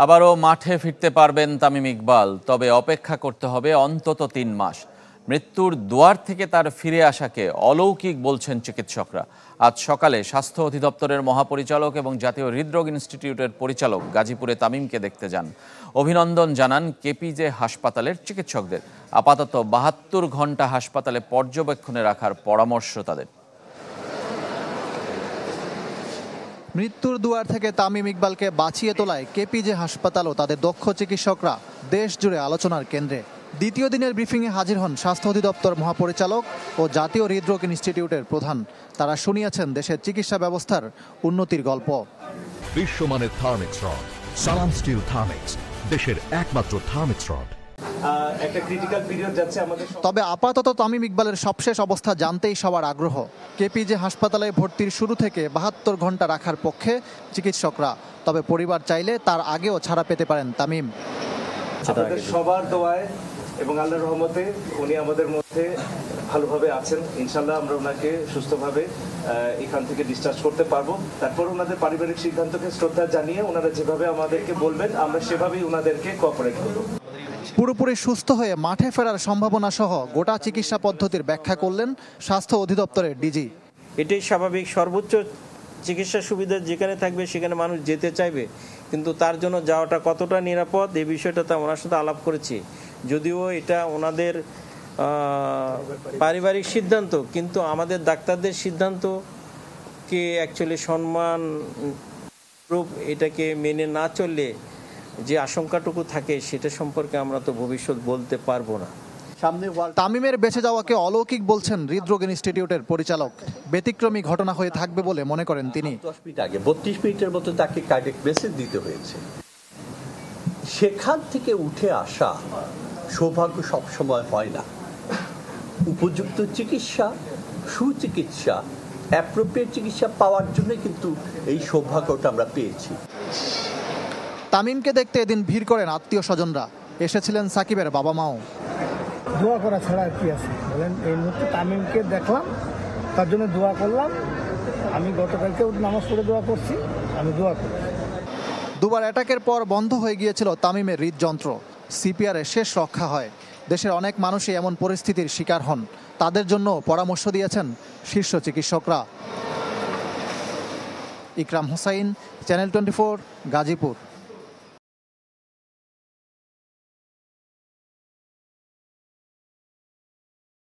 আবারও মাঠে ফিরতে পারবেন তামিম ইকবাল, তবে অপেক্ষা করতে হবে অন্তত ৩ মাস। মৃত্যুর দুয়ার থেকে তার ফিরে আসাকে অলৌকিক বলছেন চিকিৎসকরা। আজ সকালে স্বাস্থ্য অধিদপ্তরের মহাপরিচালক এবং জাতীয় হৃদরোগ ইনস্টিটিউটের পরিচালক গাজীপুরে তামিমকে দেখতে যান। অভিনন্দন জানান কেপিজে হাসপাতালের চিকিৎসকদের। আপাতত ৭২ ঘন্টা হাসপাতালে পর্যবেক্ষণে রাখার পরামর্শ তাদের। মৃত্যুর দুয়ার থেকে তামিম ইকবালকে বাঁচিয়ে তোলায় কেপিজে হাসপাতাল ও তাদের দক্ষ চিকিৎসকরা দেশ জুড়ে আলোচনার কেন্দ্রে। দ্বিতীয় দিনের ব্রিফিংয়ে হাজির হন স্বাস্থ্য অধিদপ্তর মহাপরিচালক ও জাতীয় হৃদরোগ ইনস্টিটিউটের প্রধান। তারা শুনিয়েছেন দেশের চিকিৎসা ব্যবস্থার উন্নতির গল্প। বিশ্বমানের থার্মিক্স রড, সালাম স্টিল থার্মিক্স, দেশের একমাত্র থার্মিক্স রড। তবে আপাতত তামিম ইকবালের সবশেষ অবস্থা জানতেই সবার আগ্রহ। কেপিজে হাসপাতালে ভর্তির শুরু থেকে ৭২ ঘন্টা রাখার পক্ষে চিকিৎসকরা। তবে পরিবার চাইলে তার আগেও ছাড়া পেতে পারেন তামিম। আপনাদের সবার দোয়ায় এবং আল্লাহর রহমতে উনি আমাদের মধ্যে ভালোভাবে আছেন। ইনশাল্লাহ আমরা ওনাকে সুস্থভাবে এখান থেকে ডিসচার্জ করতে পারবো। তারপর ওনাদের পারিবারিক সিদ্ধান্তকে শ্রদ্ধা জানিয়ে ওনারা যেভাবে আমাদেরকে বলবেন আমরা সেভাবেই ওনাদেরকে কোঅপারেট করব। পুরোপুরি সুস্থ হয়ে মাঠে ফেরার সম্ভাবনা সহ গোটা চিকিৎসা পদ্ধতির ব্যাখ্যা করলেন স্বাস্থ্য অধিদপ্তরের ডিজি। এটাই স্বাভাবিক, সর্বোচ্চ চিকিৎসা সুবিধা যেখানে থাকবে সেখানে মানুষ যেতে চাইবে, কিন্তু তার জন্য যাওয়াটা কতটা নিরাপদ এই বিষয়টাতে ওনার সাথে আলাপ করেছি। যদিও এটা ওনাদের পারিবারিক সিদ্ধান্ত, কিন্তু আমাদের ডাক্তারদের সিদ্ধান্তকে অ্যাকচুয়ালি সম্মান রূপ এটাকে মেনে না চললে যে আশঙ্কাটুকু থাকে সেটা সম্পর্কে আমরা তো ভবিষ্যৎ বলতে পারবো না। তামিমের বেঁচে যাওয়াকে অলৌকিক বলছেন হৃদরোগ ইনস্টিটিউটের পরিচালক। ব্যতিক্রমী ঘটনা হয়ে থাকবে বলে মনে করেন তিনি। 10 মিনিট আগে 32 মিনিটের মতো তাকে কার্ডিয়াক মেসেজ দিতে হয়েছে। সেখান থেকে উঠে আসা সৌভাগ্য সবসময় হয় না। উপযুক্ত চিকিৎসা, সুচিকিৎসা, অ্যাপ্রোপ্রিয়েট চিকিৎসা পাওয়ার জন্য কিন্তু এই সৌভাগ্যটা আমরা পেয়েছি। তামিমকে দেখতে এদিন ভিড় করেন আত্মীয় স্বজনরা। এসেছিলেন সাকিবের বাবা মাও। দোয়া করা ছাড়া আর কি আছে বলেন। এই মুহূর্তে তামিমকে দেখলাম, তার জন্য দোয়া করলাম। আমি গতকালকে নামাজ পড়ে দোয়া করছি, আমি দোয়া করি। দুবার অ্যাটাকের পর বন্ধ হয়ে গিয়েছিল তামিমের হৃদযন্ত্র। সিপিআরে শেষ রক্ষা হয়। দেশের অনেক মানুষই এমন পরিস্থিতির শিকার হন। তাদের জন্য পরামর্শ দিয়েছেন শীর্ষ চিকিৎসকরা। ইকরাম হোসাইন, চ্যানেল 24, গাজীপুর।